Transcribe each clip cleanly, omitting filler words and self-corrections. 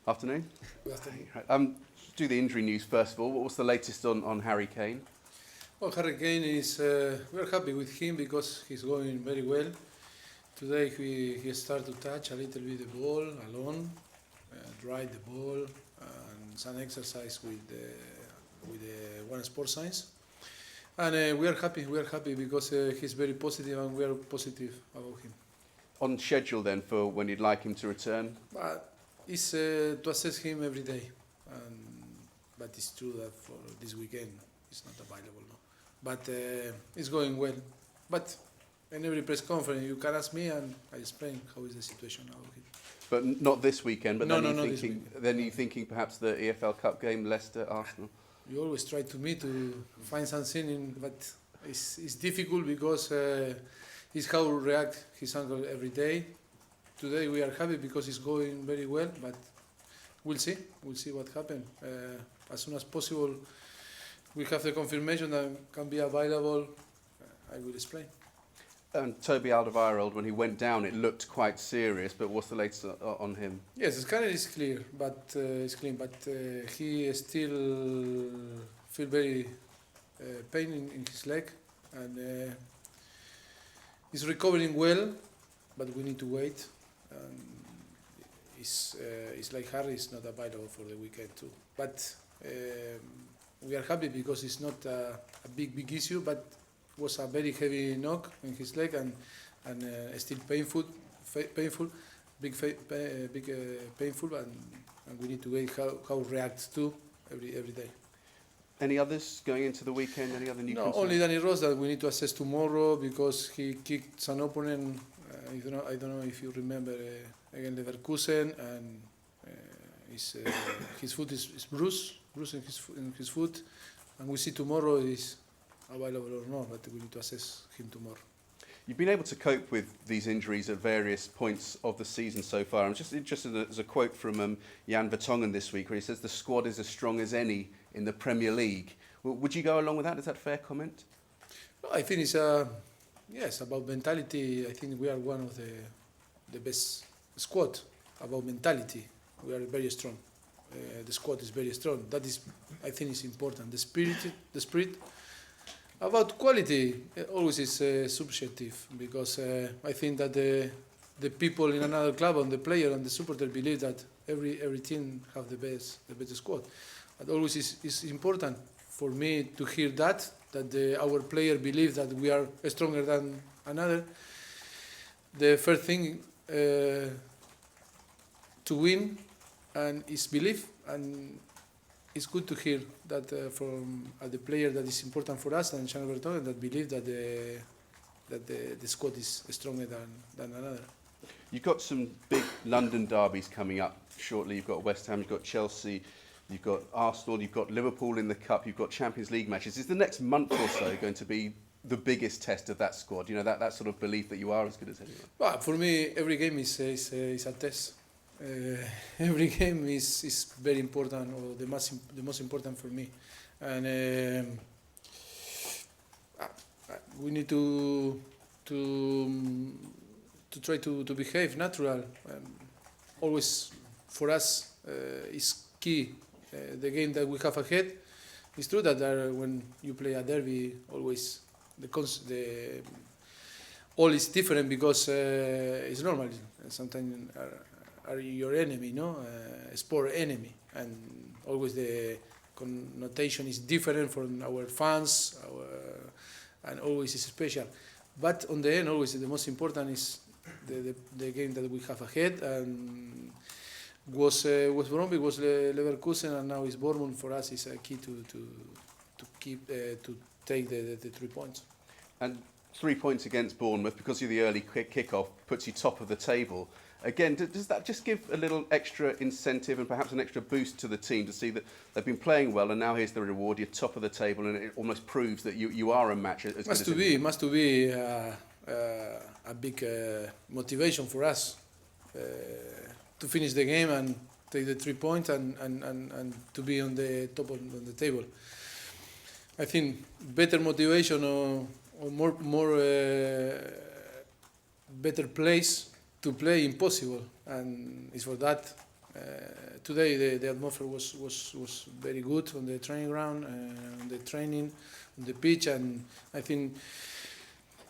Afternoon. Good afternoon. Do the injury news first of all. What's the latest on Harry Kane? Well, Harry Kane is, we're happy with him because he's going very well. Today he started to touch a little bit the ball alone, drive the ball, and some exercise with the One Sport Science. And we are happy because he's very positive and we are positive about him. On schedule then for when you'd like him to return? But it's to assess him every day. But it's true that for this weekend it's not available. No? But it's going well. But in every press conference you can ask me and I explain how is the situation now. But not this weekend. But No, then no, you're no, thinking, then you're thinking perhaps the EFL Cup game, Leicester, Arsenal. You always try to me to find something, but it's difficult because it's how react his uncle every day. Today we are happy because it's going very well, but we'll see what happens. As soon as possible, we have the confirmation that can be available. I will explain. And Toby Alderweireld, when he went down, it looked quite serious. But what's the latest on him? Yes, the scanner is clear, but it's clean. But he still feel very pain in his leg, and he's recovering well. But we need to wait. It's like Harry is not available for the weekend too. But we are happy because it's not a big issue, but was a very heavy knock in his leg and still painful, painful, and we need to wait how reacts to every day. Any others going into the weekend? Any other new? No, only Danny Ross that we need to assess tomorrow because he kicked an opponent. I don't know if you remember against Leverkusen, and his foot is bruised in his foot, and we see tomorrow is available or not, but we need to assess him tomorrow. You've been able to cope with these injuries at various points of the season so far. I'm just interested in a quote from Jan Vertonghen this week where he says the squad is as strong as any in the Premier League. Would you go along with that? Is that a fair comment? No, I think it's yes, about mentality. I think we are one of the best squad about mentality. We are very strong. The squad is very strong. That is, I think, is important. The spirit. About quality, always is subjective because I think that the people in another club and the player and the supporter believe that every team have the best squad. But always is important for me to hear that our player believe that we are stronger than another. The first thing to win and is belief, and it's good to hear that from the player that is important for us and Jan Vertonghen that believe that the squad is stronger than another. You've got some big London derbies coming up shortly. You've got West Ham, you've got Chelsea, you've got Arsenal, you've got Liverpool in the Cup, you've got Champions League matches. Is the next month or so going to be the biggest test of that squad? You know, that sort of belief that you are as good as anyone? Well, for me, every game is a test. Every game is very important, or the most important for me, and we need to try to behave natural. Always for us is key. The game that we have ahead. It's true that when you play a derby, always the all is different because it's normal. Sometimes are your enemy, no? Sport enemy, and always the connotation is different from our fans, and always is special. But on the end, always the most important is the game that we have ahead, and was Bromwich, was Leverkusen, and now is Bournemouth. For us, is a key to take the 3 points. And 3 points against Bournemouth because of the early kick-off puts you top of the table. Again, does that just give a little extra incentive and perhaps an extra boost to the team to see that they've been playing well and now here's the reward, you're top of the table, and it almost proves that you are a match as good as anyone? Must be a big motivation for us to finish the game and take the 3 points and to be on the top of the table. I think better motivation or more better place to play impossible, and it's for that Today the atmosphere was very good on the training ground, on the training, on the pitch, and I think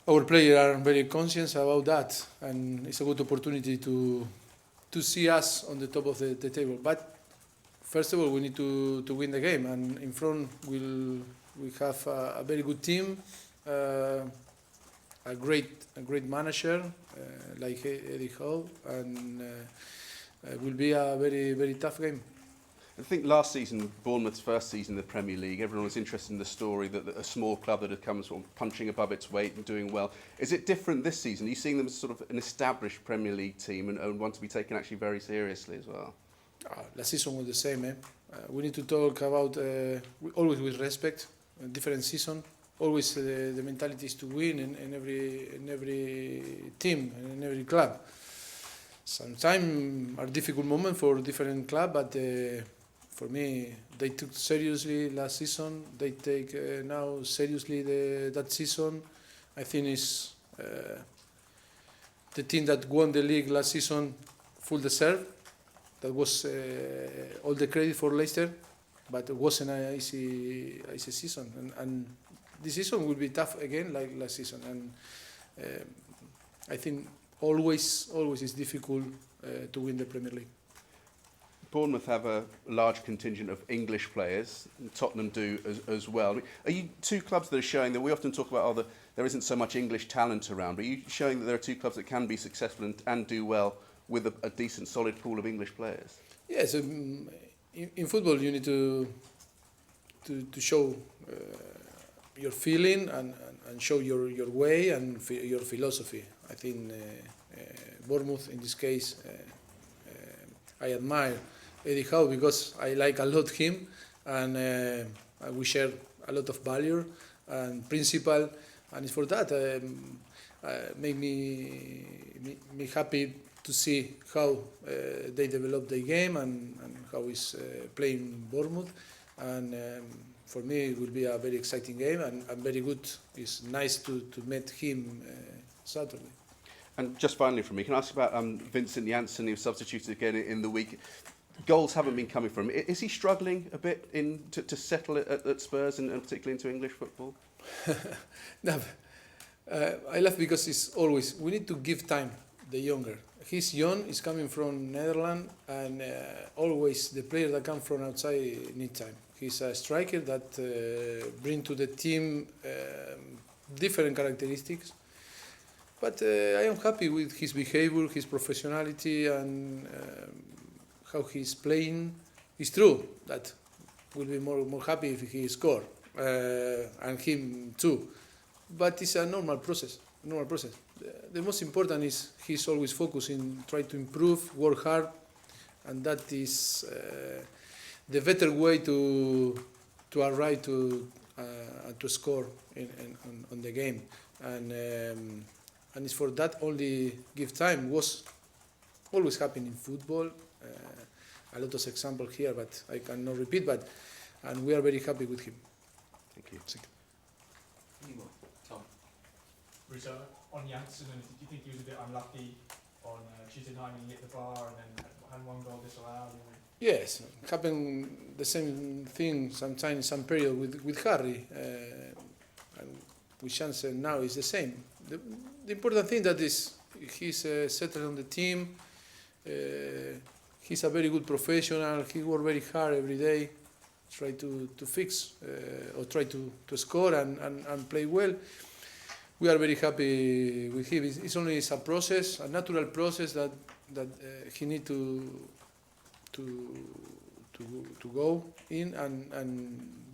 our players are very conscious about that, and it's a good opportunity to see us on the top of the table. But first of all, we need to win the game, and in front we have a very good team, a great manager like Eddie Howe, and it will be a very tough game. I think last season, Bournemouth's first season in the Premier League, everyone was interested in the story that a small club that had come sort of punching above its weight and doing well. Is it different this season? Are you seeing them as sort of an established Premier League team and one to be taken actually very seriously as well? Last season was the same. We need to talk about always with respect. A different season. Always the mentality is to win in every team and in every club. Sometimes are difficult moments for different club, but for me, they took seriously last season. They take now seriously that season. I think it's the team that won the league last season full deserve. That was all the credit for Leicester, but it wasn't an easy season. And this season will be tough again, like last season. And I think always is difficult to win the Premier League. Bournemouth have a large contingent of English players, and Tottenham do as well. Are you two clubs that are showing that we often talk about there isn't so much English talent around, but are you showing that there are two clubs that can be successful and do well with a decent, solid pool of English players? Yes, in football you need to show your feeling and show your way and your philosophy. I think Bournemouth, in this case, I admire Eddie Howe because I like a lot him, and we share a lot of value and principle, and it's for that make me happy to see how they develop the game and how he's playing Bournemouth, and for me it will be a very exciting game and very good. It's nice to meet him Saturday. And just finally from me, can I ask about Vincent Janssen, who was substituted again in the week? Goals haven't been coming from him. Is he struggling a bit to settle at Spurs and particularly into English football? No, I laugh because it's always, we need to give time, the younger. He's young, he's coming from Netherlands, and always the players that come from outside need time. He's a striker that bring to the team different characteristics. But I am happy with his behavior, his professionality, and how he's playing. It's true that we'll be more happy if he score, and him too. But it's a normal process. The most important is he's always focusing, try to improve, work hard, and that is the better way to arrive to score on the game. And it's for that only give time. Was always happening in football. A lot of examples here, but I cannot repeat. And we are very happy with him. Thank you. Tom. Mauricio, on Janssen, do you think he was a bit unlucky on Tuesday night when he hit the bar and then had one goal disallowed? Yes, happened the same thing sometimes in some period with Harry, and with Janssen now is the same. The important thing that is he's settled on the team. He's a very good professional. He works very hard every day, try to fix or try to score and play well. We are very happy with him. It's only a process, a natural process that he need to go in,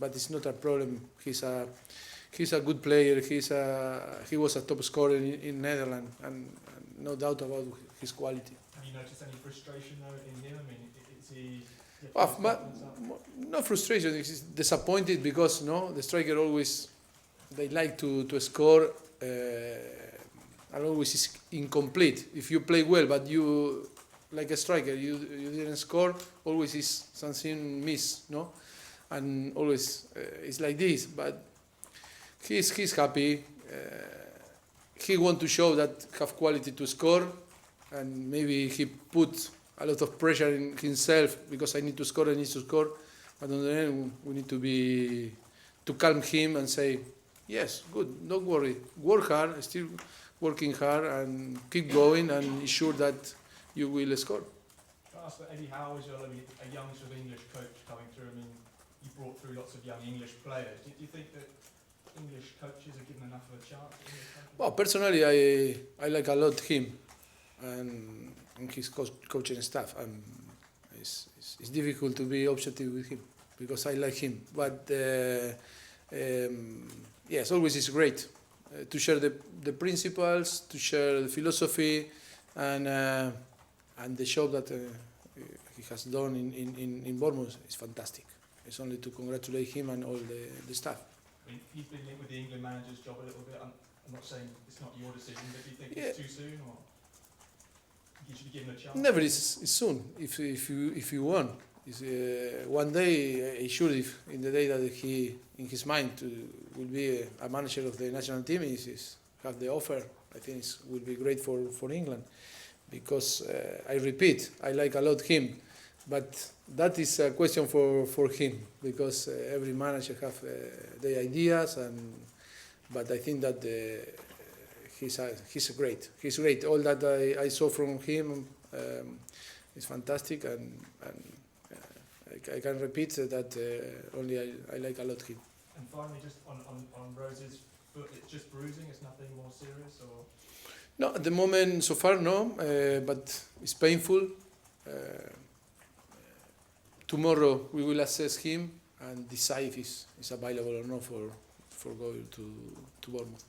but it's not a problem. He's a good player. He was a top scorer in Netherlands, and no doubt about his quality. Have you noticed any frustration though in him? I mean, is he? No frustration. He's disappointed because the striker always they like to score, and always is incomplete. If you play well, but you like a striker, you didn't score. Always is something miss, and always it's like this. But he's happy. He want to show that have quality to score, and maybe he put a lot of pressure in himself because I need to score, But on the end, we need to calm him and say, yes, good, don't worry, work hard, still working hard, and keep going, and be sure that you will score. Can I ask about Eddie Howe as well? I mean, a young sort of English coach coming through. I mean, he brought through lots of young English players. Do you think that English coaches are given enough of a chance? Well, personally, I like a lot him and his coaching staff. It's difficult to be objective with him because I like him. But yes, always is great to share the principles, to share the philosophy, and the job that he has done in Bournemouth is fantastic. It's only to congratulate him and all the staff. I mean, he's been linked with the England manager's job a little bit. I'm not saying it's not your decision, but do you think it's too soon, or you should be given a chance? Never is soon if you want. One day, sure, if in the day that he in his mind will be a manager of the national team, is have the offer. I think it will be great for England, because I repeat, I like a lot him, but that is a question for him, because every manager have their ideas, but I think that he's great. All that I saw from him is fantastic, and I can repeat that only I like a lot him. And finally, just on Rose's foot, it's just bruising, it's nothing more serious, or? No, at the moment, so far, no, but it's painful. Tomorrow we will assess him and decide if he's available or not for going to Bournemouth.